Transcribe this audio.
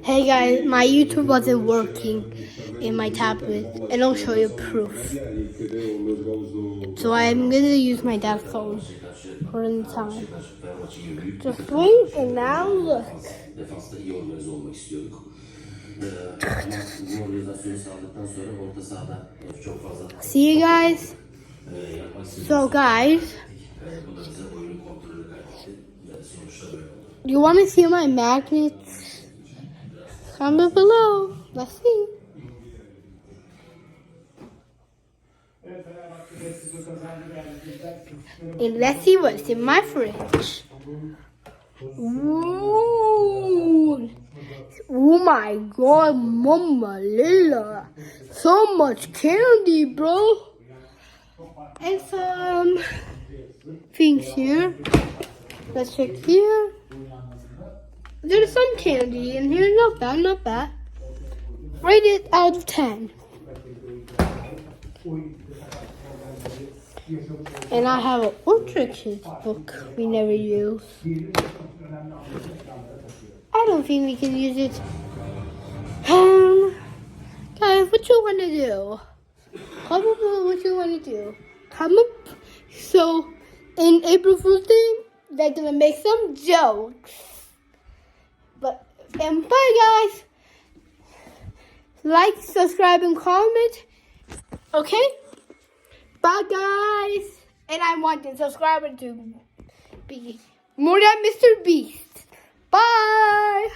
Hey guys, my YouTube wasn't working in my tablet, and I'll show you proof. So I'm gonna use my dad's phone for the time. Just wait, and now look. See you guys. So guys, you want to see my magnets? Comment below. Let's see. And let's see what's in my fridge. Ooh. Oh my god, Mama Lila. So much candy, bro. And some things here. Let's check here. There's some candy in here. Not bad, not bad. Rate it out of 10. And I have an Ultra Kids book we never use. I don't think we can use it. Guys, what you want to do? Comment below what you want to do. Comment. So, in April Fool's Day, they're going to make some jokes. And bye, guys. Like, subscribe, and comment. Okay? Bye, guys. And I want the subscriber to be more than Mr. Beast. Bye.